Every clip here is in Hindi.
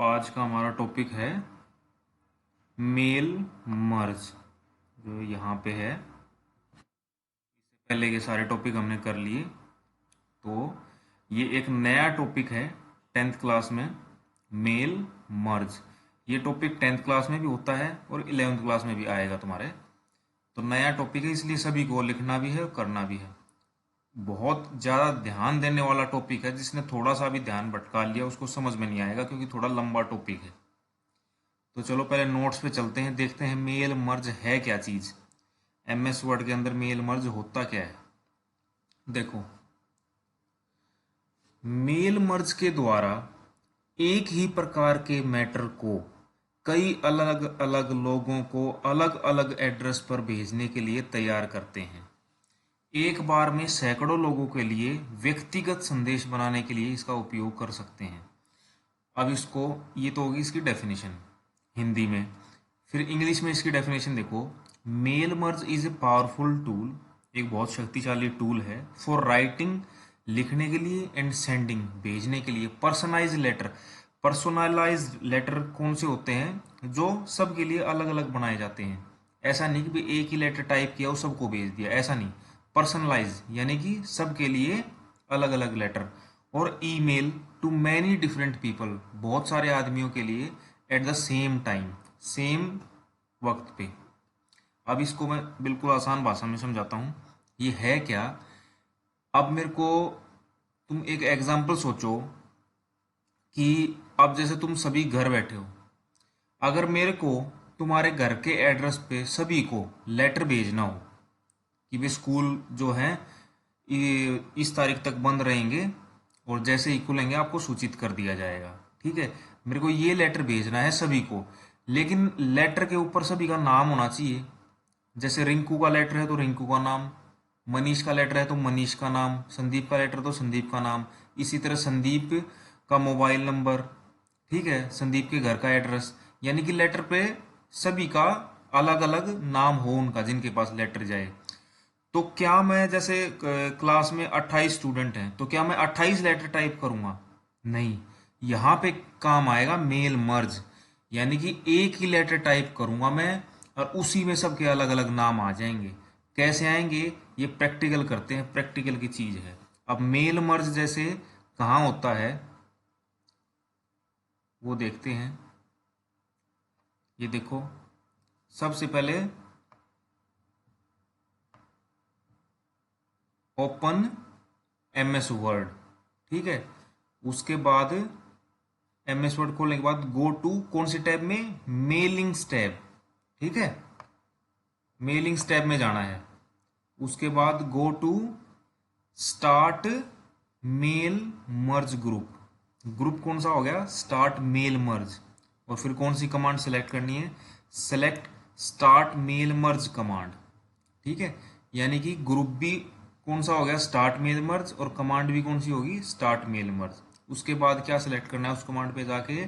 आज का हमारा टॉपिक है मेल मर्ज, जो यहाँ पे है। पहले के सारे टॉपिक हमने कर लिए, तो ये एक नया टॉपिक है 10th क्लास में, मेल मर्ज। ये टॉपिक 10th क्लास में भी होता है और 11th क्लास में भी आएगा तुम्हारे। तो नया टॉपिक है, इसलिए सभी को लिखना भी है और करना भी है। बहुत ज़्यादा ध्यान देने वाला टॉपिक है, जिसने थोड़ा सा भी ध्यान भटका लिया उसको समझ में नहीं आएगा, क्योंकि थोड़ा लंबा टॉपिक है। तो चलो पहले नोट्स पे चलते हैं, देखते हैं मेल मर्ज है क्या चीज़। एमएस वर्ड के अंदर मेल मर्ज होता क्या है। देखो, मेल मर्ज के द्वारा एक ही प्रकार के मैटर को कई अलग अलग लोगों को अलग अलग एड्रेस पर भेजने के लिए तैयार करते हैं। एक बार में सैकड़ों लोगों के लिए व्यक्तिगत संदेश बनाने के लिए इसका उपयोग कर सकते हैं। अब इसको, ये तो होगी इसकी डेफिनेशन हिंदी में। फिर इंग्लिश में इसकी डेफिनेशन देखो, mail merge is a powerful tool, एक बहुत शक्तिशाली टूल है, फॉर राइटिंग, लिखने के लिए, एंड सेंडिंग, भेजने के लिए, पर्सनलाइज लेटर। पर्सनलाइज लेटर कौन से होते हैं? जो सबके लिए अलग अलग बनाए जाते हैं। ऐसा नहीं कि भाई एक ही लेटर टाइप किया और सबको भेज दिया, ऐसा नहीं। पर्सनलाइज यानी कि सबके लिए अलग अलग लेटर। और email to many different people, बहुत सारे आदमियों के लिए, at the same time, same वक्त पे। अब इसको मैं बिल्कुल आसान भाषा में समझाता हूँ, ये है क्या। अब मेरे को तुम एक एग्जाम्पल सोचो कि अब जैसे तुम सभी घर बैठे हो, अगर मेरे को तुम्हारे घर के एड्रेस पे सभी को लेटर भेजना हो कि वे स्कूल जो है इस तारीख तक बंद रहेंगे और जैसे ही खुलेंगे आपको सूचित कर दिया जाएगा, ठीक है। मेरे को ये लेटर भेजना है सभी को, लेकिन लेटर के ऊपर सभी का नाम होना चाहिए। जैसे रिंकू का लेटर है तो रिंकू का नाम, मनीष का लेटर है तो मनीष का नाम, संदीप का लेटर तो संदीप का नाम, इसी तरह संदीप का मोबाइल नंबर, ठीक है, संदीप के घर का एड्रेस। यानी कि लेटर पे सभी का अलग अलग नाम हो उनका, जिनके पास लेटर जाए। तो क्या मैं जैसे क्लास में 28 स्टूडेंट हैं, तो क्या मैं 28 लेटर टाइप करूंगा? नहीं। यहाँ पे काम आएगा मेल मर्ज, यानी कि एक ही लेटर टाइप करूंगा मैं और उसी में सबके अलग अलग नाम आ जाएंगे। कैसे आएंगे? ये प्रैक्टिकल करते हैं, प्रैक्टिकल की चीज है। अब मेल मर्ज जैसे कहाँ होता है वो देखते हैं। ये देखो, सबसे पहले ओपन एमएस वर्ड, ठीक है। उसके बाद एमएस वर्ड खोलने के बाद गो टू कौन सी टैब में? मेलिंग्स टैब, ठीक है, मेलिंग्स टैब में जाना है। उसके बाद go to start mail merge group, group कौन सा हो गया? Start mail merge. और फिर कौन सी कमांड सेलेक्ट करनी है? Select start mail merge command, ठीक है। यानी कि ग्रुप भी कौन सा हो गया? स्टार्ट मेल मर्ज, और कमांड भी कौन सी होगी? Start mail merge. उसके बाद क्या सेलेक्ट करना है? उस कमांड पे जाके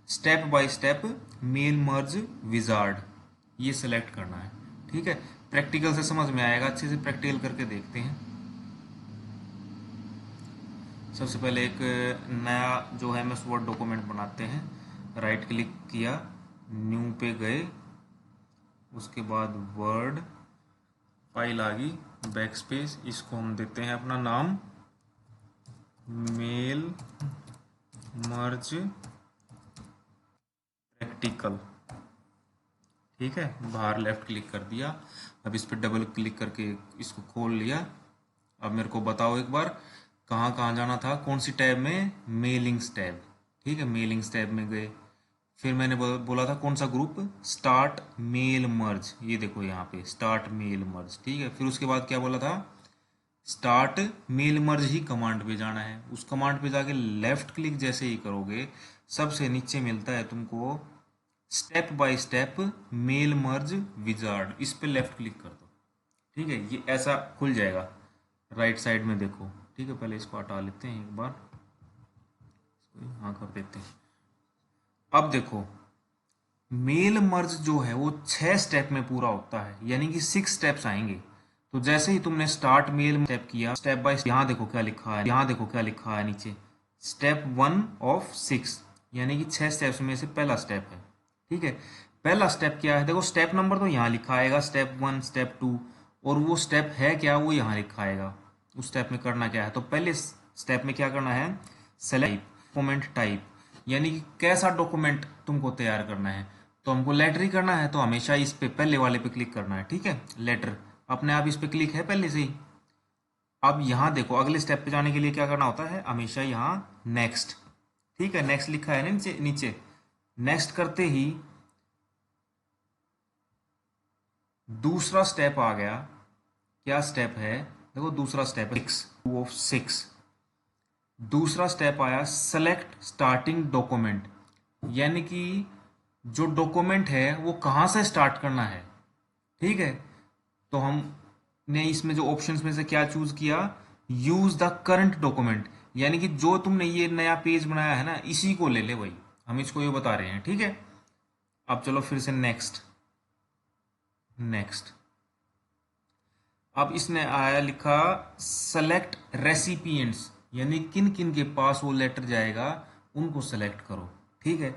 step by step mail merge wizard, ये सेलेक्ट करना है, ठीक है। प्रैक्टिकल से समझ में आएगा, अच्छे से प्रैक्टिकल करके देखते हैं। सबसे पहले एक नया जो है एमएस वर्ड डॉक्यूमेंट बनाते हैं। राइट क्लिक किया, न्यू पे गए, उसके बाद वर्ड, फाइल आ गई, बैक स्पेस, इसको हम देते हैं अपना नाम, मेल मर्ज प्रैक्टिकल, ठीक है। बाहर लेफ्ट क्लिक कर दिया। अब इस पर डबल क्लिक करके इसको खोल लिया। अब मेरे को बताओ एक बार कहाँ कहाँ जाना था, कौन सी टैब में? मेलिंग्स टैब, ठीक है, मेलिंग्स टैब में गए। फिर मैंने बोला था कौन सा ग्रुप? स्टार्ट मेल मर्ज, ये देखो यहाँ पे स्टार्ट मेल मर्ज, ठीक है। फिर उसके बाद क्या बोला था? स्टार्ट मेल मर्ज ही कमांड पे जाना है। उस कमांड पे जाके लेफ्ट क्लिक जैसे ही करोगे, सबसे नीचे मिलता है तुमको step by step mail merge wizard, इस पे लेफ्ट क्लिक कर दो, ठीक है। ये ऐसा खुल जाएगा राइट साइड में, देखो, ठीक है। पहले इसको हटा लेते हैं एक बार, हाँ कर देते हैं। अब देखो, मेल मर्ज जो है वो 6 स्टेप में पूरा होता है, यानी कि 6 स्टेप्स आएंगे। तो जैसे ही तुमने स्टार्ट मेल स्टेप किया, स्टेप बाय, यहाँ देखो क्या लिखा है, यहाँ देखो क्या लिखा है नीचे, स्टेप 1 ऑफ 6, यानी कि 6 स्टेप्स में से पहला स्टेप है। ठीक है, पहला स्टेप क्या है, देखो स्टेप नंबर तो यहाँ लिखा आएगा, स्टेप 1 स्टेप 2, और वो स्टेप है क्या वो यहाँ लिखा आएगा। उस स्टेप में करना क्या है, तो पहले स्टेप में क्या करना है, सेलेक्ट डॉक्यूमेंट टाइप, यानी कि कैसा डॉक्यूमेंट तुमको तैयार करना है। तो हमको लेटर ही करना है, तो हमेशा इस पे पहले वाले पे क्लिक करना है। ठीक है, लेटर अपने आप इस पे क्लिक है पहले से ही। अब यहाँ देखो अगले स्टेप पे जाने के लिए क्या करना होता है, हमेशा यहाँ नेक्स्ट। ठीक है, नेक्स्ट लिखा है ना नीचे नीचे, नेक्स्ट करते ही दूसरा स्टेप आ गया। क्या स्टेप है, देखो दूसरा स्टेप है 6 दूसरा स्टेप आया सेलेक्ट स्टार्टिंग डॉक्यूमेंट, यानी कि जो डॉक्यूमेंट है वो कहाँ से स्टार्ट करना है। ठीक है, तो हमने इसमें जो ऑप्शंस में से क्या चूज किया, यूज द करंट डॉक्यूमेंट, यानी कि जो तुमने ये नया पेज बनाया है ना इसी को ले ले भाई, हम इसको ये बता रहे हैं। ठीक है, अब चलो फिर से नेक्स्ट नेक्स्ट। अब इसने आया लिखा सेलेक्ट रेसिपिएंट्स, यानी किन किन के पास वो लेटर जाएगा उनको सेलेक्ट करो। ठीक है,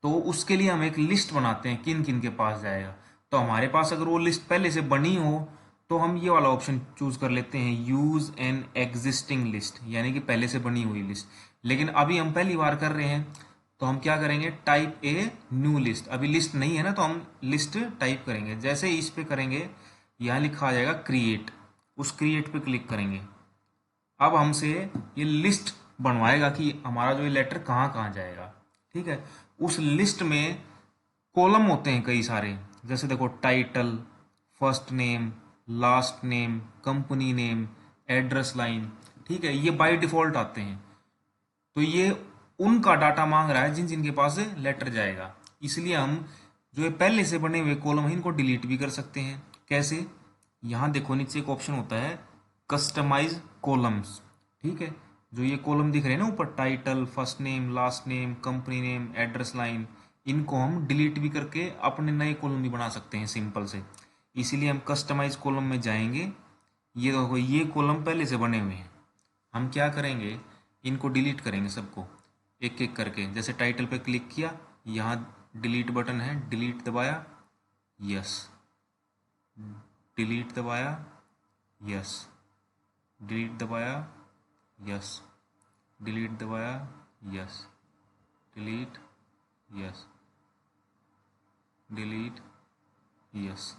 तो उसके लिए हम एक लिस्ट बनाते हैं किन किन के पास जाएगा। तो हमारे पास अगर वो लिस्ट पहले से बनी हो तो हम ये वाला ऑप्शन चूज कर लेते हैं, यूज एन एग्जिस्टिंग लिस्ट, यानी कि पहले से बनी हुई लिस्ट। लेकिन अभी हम पहली बार कर रहे हैं तो हम क्या करेंगे, टाइप ए न्यू लिस्ट। अभी लिस्ट नहीं है ना तो हम लिस्ट टाइप करेंगे। जैसे ही इस पे करेंगे यहाँ लिखा आ जाएगा क्रिएट, उस क्रिएट पे क्लिक करेंगे। अब हमसे ये लिस्ट बनवाएगा कि हमारा जो ये लेटर कहाँ कहाँ जाएगा। ठीक है, उस लिस्ट में कॉलम होते हैं कई सारे, जैसे देखो title, first name, last name, company name, address line. ठीक है, ये बाय डिफॉल्ट आते हैं। तो ये उनका डाटा मांग रहा है जिन जिनके पास लेटर जाएगा। इसलिए हम जो ये पहले से बने हुए कॉलम है इनको डिलीट भी कर सकते हैं। कैसे, यहाँ देखो नीचे एक ऑप्शन होता है कस्टमाइज कॉलम्स। ठीक है, जो ये कॉलम दिख रहे हैं ना ऊपर, title, first name, last name, company name, address line, इनको हम डिलीट भी करके अपने नए कॉलम भी बना सकते हैं सिंपल से। इसीलिए हम कस्टमाइज कॉलम में जाएंगे। ये देखो ये कॉलम पहले से बने हुए हैं, हम क्या करेंगे इनको डिलीट करेंगे सबको एक एक करके। जैसे टाइटल पे क्लिक किया, यहाँ डिलीट बटन है, डिलीट दबाया, यस, डिलीट दबाया, यस, डिलीट दबाया, यस, डिलीट दबाया, yes, delete, yes, delete, yes,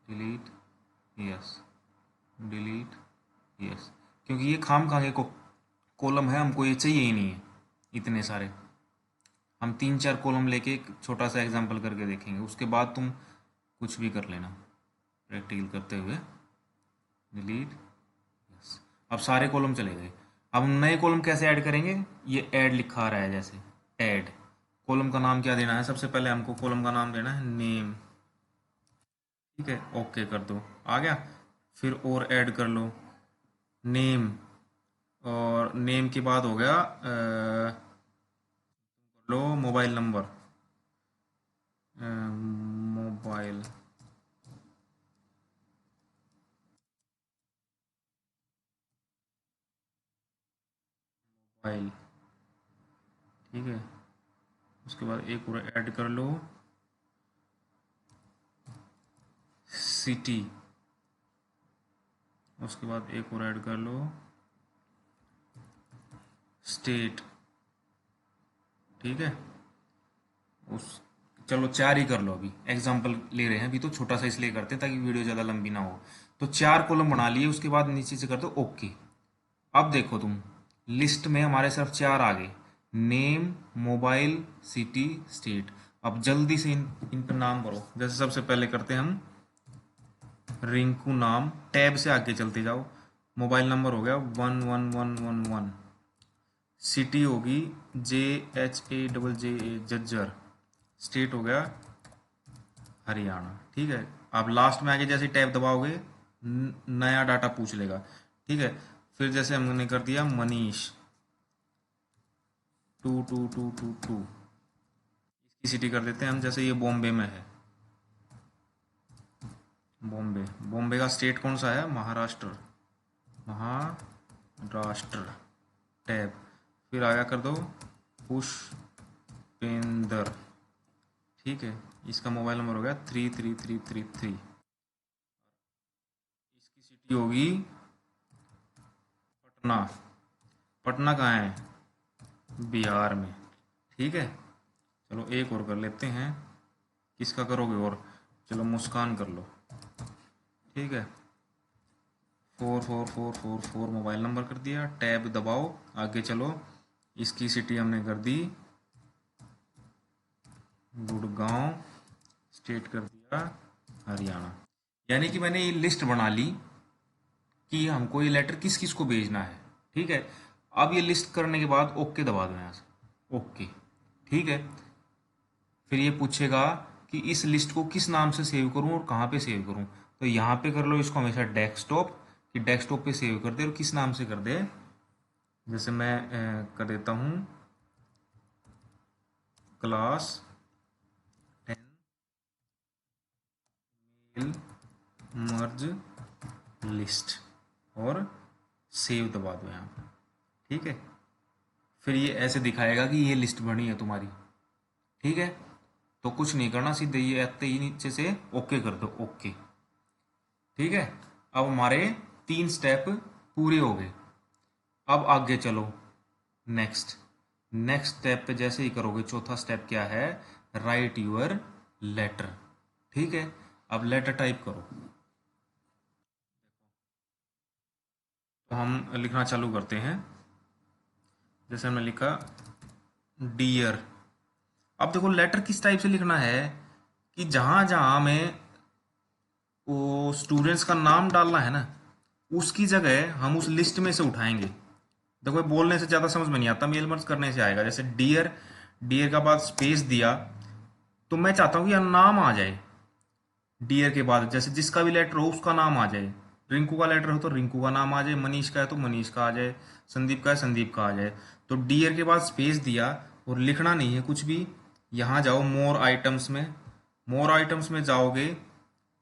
delete, yes, delete, yes. क्योंकि ये खाम खा के कॉलम है, हमको ये चाहिए ही नहीं है इतने सारे। हम 3-4 कॉलम लेके एक छोटा सा एग्जांपल करके देखेंगे, उसके बाद तुम कुछ भी कर लेना प्रैक्टिकल करते हुए। Delete, yes. अब सारे कॉलम चले गए। अब हम नए कॉलम कैसे ऐड करेंगे, ये ऐड लिखा आ रहा है, जैसे ऐड। कॉलम का नाम क्या देना है, सबसे पहले हमको कॉलम का नाम देना है नेम। ठीक है, ओके कर दो, आ गया। फिर और ऐड कर लो नेम, और नेम के बाद हो गया लो मोबाइल नंबर, मोबाइल, मोबाइल। ठीक है, उसके बाद एक और ऐड कर लो सिटी, उसके बाद एक और ऐड कर लो स्टेट। ठीक है, उस चलो 4 ही कर लो, अभी एग्जाम्पल ले रहे हैं, अभी तो छोटा सा इसलिए करते हैं ताकि वीडियो ज़्यादा लंबी ना हो। तो 4 कॉलम बना लिए, उसके बाद नीचे से कर दो ओके। अब देखो तुम, लिस्ट में हमारे सिर्फ 4 आ गए, नेम, मोबाइल, सिटी, स्टेट। अब जल्दी से इन पर नाम भरो। जैसे सबसे पहले करते हैं हम रिंकू नाम, टैब से आगे चलते जाओ। मोबाइल नंबर हो गया 11111, सिटी होगी JHAJJ जज्जर, स्टेट हो गया हरियाणा। ठीक है, अब लास्ट में आगे जैसे टैब दबाओगे नया डाटा पूछ लेगा। ठीक है, फिर जैसे हमने कर दिया मनीष 2222, इसकी सिटी कर देते हैं हम, जैसे ये बॉम्बे में है, बॉम्बे। बॉम्बे का स्टेट कौन सा है, महाराष्ट्र, महाराष्ट्र, टैब। फिर आगे कर दो पुष्पेंद्र, ठीक है। इसका मोबाइल नंबर हो गया 33333। इसकी सिटी होगी पटना। पटना कहाँ है? बिहार में, ठीक है। चलो एक और कर लेते हैं। किसका करोगे और? चलो मुस्कान कर लो, ठीक है। 4444 मोबाइल नंबर कर दिया, टैब दबाओ, आगे चलो। इसकी सिटी हमने कर दी गुड़गांव, स्टेट कर दिया हरियाणा। यानी कि मैंने ये लिस्ट बना ली कि हमको ये लेटर किस किस को भेजना है, ठीक है। अब ये लिस्ट करने के बाद ओके दबा दो यहाँ से, ओके, ठीक है। फिर ये पूछेगा कि इस लिस्ट को किस नाम से सेव करूं और कहाँ पे सेव करूं। तो यहाँ पे कर लो इसको हमेशा डेस्कटॉप, कि डेस्कटॉप पे सेव कर दे, और किस नाम से कर दे। जैसे मैं कर देता हूँ क्लास 10 मेल मर्ज लिस्ट, और सेव दबा दो यहाँ पे, ठीक है। फिर ये ऐसे दिखाएगा कि ये लिस्ट बनी है तुम्हारी, ठीक है। तो कुछ नहीं करना, सीधे ये आते ही नीचे से ओके कर दो, ओके, ठीक है। अब हमारे 3 स्टेप पूरे हो गए। अब आगे चलो, नेक्स्ट। नेक्स्ट स्टेप पे जैसे ही करोगे, चौथा स्टेप क्या है? राइट यूर लेटर, ठीक है। अब लेटर टाइप करो। तो हम लिखना चालू करते हैं। जैसे हमने लिखा डियर। अब देखो लेटर किस टाइप से लिखना है, कि जहां जहां हमें वो स्टूडेंट्स का नाम डालना है ना, उसकी जगह हम उस लिस्ट में से उठाएंगे। देखो ये बोलने से ज़्यादा समझ में नहीं आता, मेल मर्ज करने से आएगा। जैसे डियर, डियर का बाद स्पेस दिया, तो मैं चाहता हूँ कि यहाँ नाम आ जाए डियर के बाद, जैसे जिसका भी लेटर हो उसका नाम आ जाए। रिंकू का लेटर हो तो रिंकू का नाम आ जाए, मनीष का है तो मनीष का आ जाए, संदीप का है संदीप का आ जाए। तो डियर के बाद स्पेस दिया, और लिखना नहीं है कुछ भी। यहाँ जाओ मोर आइटम्स में, मोर आइटम्स में जाओगे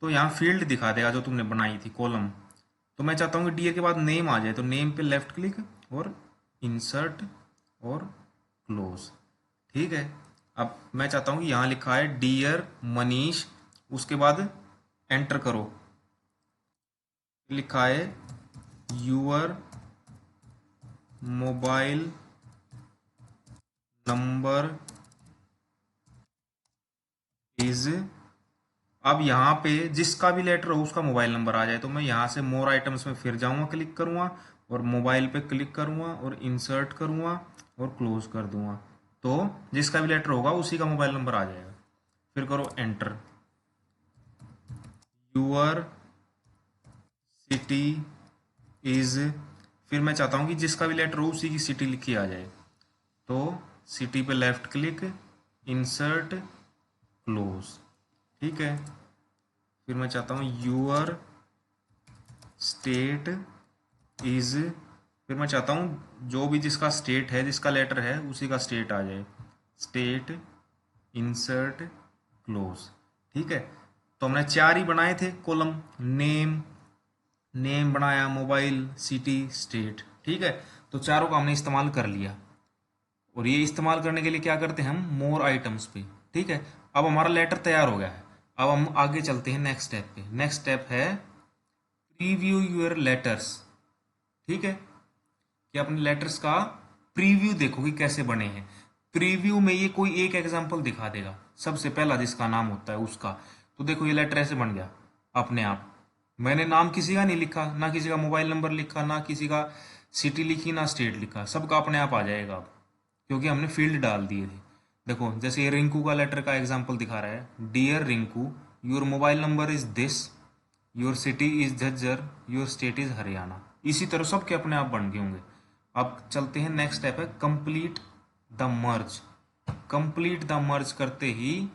तो यहाँ फील्ड दिखा देगा जो तुमने बनाई थी, कॉलम। तो मैं चाहता हूँ कि डियर के बाद नेम आ जाए, तो नेम पे लेफ्ट क्लिक और इंसर्ट और क्लोज, ठीक है। अब मैं चाहता हूँ कि यहाँ लिखा है डियर मनीष, उसके बाद एंटर करो, लिखा है यूअर मोबाइल नंबर इज। अब यहाँ पे जिसका भी लेटर हो उसका मोबाइल नंबर आ जाए, तो मैं यहाँ से मोर आइटम्स में फिर जाऊँगा, क्लिक करूँगा और मोबाइल पे क्लिक करूँगा और इंसर्ट करूँगा और क्लोज कर दूँगा। तो जिसका भी लेटर होगा उसी का मोबाइल नंबर आ जाएगा। फिर करो एंटर। यूअर सिटी इज, फिर मैं चाहता हूँ कि जिसका भी लेटर हो उसी की सिटी लिखी आ जाए, तो सिटी पे लेफ्ट क्लिक, इंसर्ट, क्लोज, ठीक है। फिर मैं चाहता हूँ यूअर स्टेट इज, फिर मैं चाहता हूँ जो भी जिसका स्टेट है, जिसका लेटर है उसी का स्टेट आ जाए, स्टेट, इंसर्ट, क्लोज, ठीक है। तो हमने 4 ही बनाए थे कॉलम, नेम, नेम बनाया, मोबाइल, सिटी, स्टेट, ठीक है। तो चारों का हमने इस्तेमाल कर लिया। और ये इस्तेमाल करने के लिए क्या करते हैं हम? मोर आइटम्स पे, ठीक है। अब हमारा लेटर तैयार हो गया है। अब हम आगे चलते हैं नेक्स्ट स्टेप पे। नेक्स्ट स्टेप है प्रीव्यू योर लेटर्स, ठीक है। कि अपने लेटर्स का प्रीव्यू देखो कि कैसे बने हैं। प्रीव्यू में ये कोई एक एग्जांपल दिखा देगा, सबसे पहला जिसका नाम होता है उसका। तो देखो ये लेटर ऐसे बन गया अपने आप। मैंने नाम किसी का नहीं लिखा, ना किसी का मोबाइल नंबर लिखा, ना किसी का सिटी लिखी, ना स्टेट लिखा, सबका अपने आप आ जाएगा अब, क्योंकि हमने फील्ड डाल दिए थे। देखो जैसे ये रिंकू का लेटर का एग्जांपल दिखा रहा है, dear Rinku, your mobile number is this, your city is Jhajjar, your state is Haryana. इसी तरह सबके अपने आप बन गए होंगे। अब चलते हैं, नेक्स्ट स्टेप है complete the merge. Complete the merge करते ही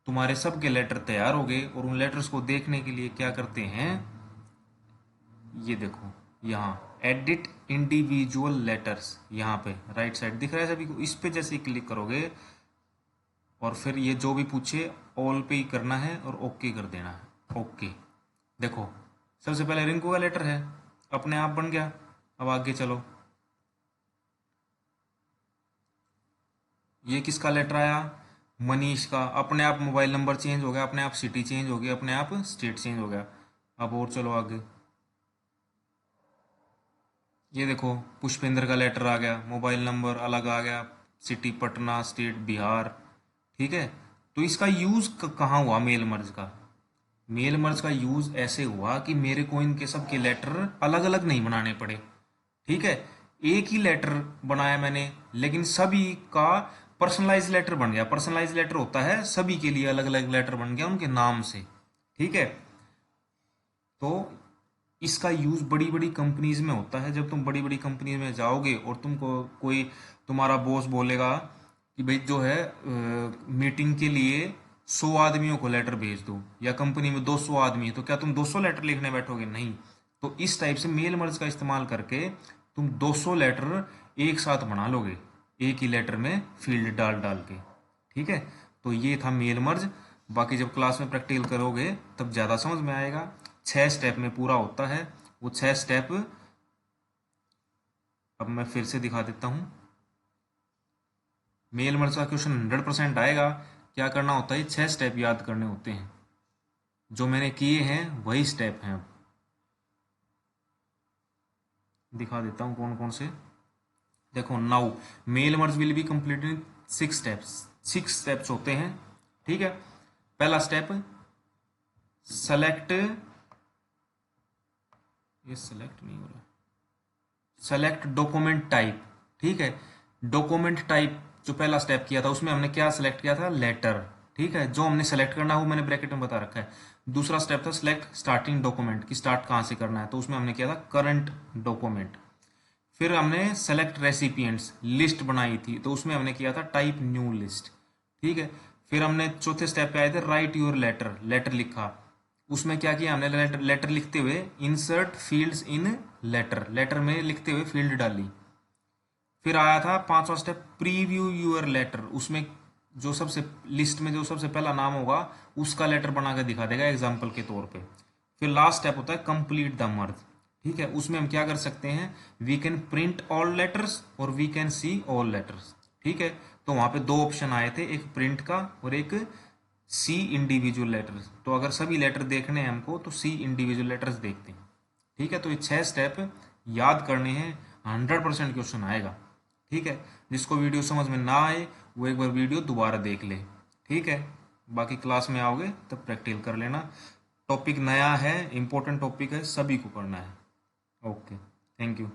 तुम्हारे सबके लेटर तैयार हो गए। और उन लेटर्स को देखने के लिए क्या करते हैं, ये देखो यहाँ एडिट इंडिविजुअल लेटर्स, यहाँ पे राइट साइड दिख रहा है सभी को। इस पे जैसे ही क्लिक करोगे और फिर ये जो भी पूछे ऑल पे ही करना है और ओके कर देना है, ओके। देखो सबसे पहले रिंकू का लेटर है, अपने आप बन गया। अब आगे चलो, ये किसका लेटर आया? मनीष का। अपने आप मोबाइल नंबर चेंज हो गया, अपने आप सिटी चेंज हो गई, अपने आप स्टेट चेंज हो गया। अब और चलो आगे। ये देखो पुष्पेंद्र का लेटर आ गया, मोबाइल नंबर अलग आ गया, सिटी पटना, स्टेट बिहार। ठीक है। तो इसका यूज कहाँ हुआ मेल मर्ज का? मेल मर्ज का यूज ऐसे हुआ कि मेरे को इनके सब के लेटर अलग अलग नहीं बनाने पड़े। ठीक है। एक ही लेटर बनाया मैंने, लेकिन सभी का पर्सनलाइज लेटर बन गया। पर्सनलाइज लेटर होता है सभी के लिए अलग अलग लेटर बन गया उनके नाम से। ठीक है। तो इसका यूज बड़ी बड़ी कंपनीज में होता है। जब तुम बड़ी बड़ी कंपनी में जाओगे और तुमको कोई तुम्हारा बॉस बोलेगा कि भाई जो है मीटिंग के लिए 100 आदमियों को लेटर भेज दो, या कंपनी में 200 आदमी है, तो क्या तुम 200 लेटर लिखने बैठोगे? नहीं। तो इस टाइप से मेल मर्ज का इस्तेमाल करके तुम 200 लेटर एक साथ बना लोगे, एक ही लेटर में फील्ड डाल डाल के। ठीक है। तो ये था मेल मर्ज। बाकी जब क्लास में प्रैक्टिकल करोगे तब ज़्यादा समझ में आएगा। 6 स्टेप में पूरा होता है वो 6 स्टेप। अब मैं फिर से दिखा देता हूँ। मेल मर्ज का क्वेश्चन 100% आएगा। क्या करना होता है? 6 स्टेप याद करने होते हैं। जो मैंने किए हैं वही स्टेप हैं। अब दिखा देता हूँ कौन कौन से। देखो, now mail merge will be complete in 6 steps. 6 steps होते हैं। ठीक है। पहला स्टेप, सेलेक्ट। ये सेलेक्ट नहीं हो रहा। Select document type. ठीक है। डॉक्यूमेंट टाइप जो पहला स्टेप किया था उसमें हमने क्या सेलेक्ट किया था? लेटर। ठीक है। जो हमने सेलेक्ट करना है वो मैंने ब्रैकेट में बता रखा है। दूसरा स्टेप था सेलेक्ट स्टार्टिंग डॉक्यूमेंट, की स्टार्ट कहाँ से करना है, तो उसमें हमने किया था करंट डॉक्यूमेंट। फिर हमने सेलेक्ट रेसिपिएंट्स लिस्ट बनाई थी, तो उसमें हमने किया था टाइप न्यू लिस्ट। ठीक है। फिर हमने चौथे स्टेप पे आए थे राइट योर लेटर, लेटर लिखा। उसमें क्या किया हमने? लेटर, लेटर लिखते हुए insert fields in letter, letter में लिखते हुए फील्ड डाली। फिर आया था पांचवा स्टेप, प्रीव्यू यूर लेटर। उसमें जो सबसे लिस्ट में जो सबसे पहला नाम होगा उसका लेटर बना कर दिखा देगा एग्जाम्पल के तौर पे। फिर लास्ट स्टेप होता है कंप्लीट द मर्ज। ठीक है। उसमें हम क्या कर सकते हैं? We can print all letters और we can see all letters. ठीक है। तो वहां पे 2 ऑप्शन आए थे, एक प्रिंट का और एक सी इंडिविजुअल लेटर्स। तो अगर सभी लेटर देखने हैं हमको तो सी इंडिविजुअल लेटर्स देखते हैं। ठीक है। तो ये 6 स्टेप याद करने हैं। 100% क्वेश्चन आएगा। ठीक है। जिसको वीडियो समझ में ना आए वो एक बार वीडियो दोबारा देख ले। ठीक है। बाकी क्लास में आओगे तब प्रैक्टिकल कर लेना। टॉपिक नया है, इंपॉर्टेंट टॉपिक है, सभी को करना है। Okay, thank you.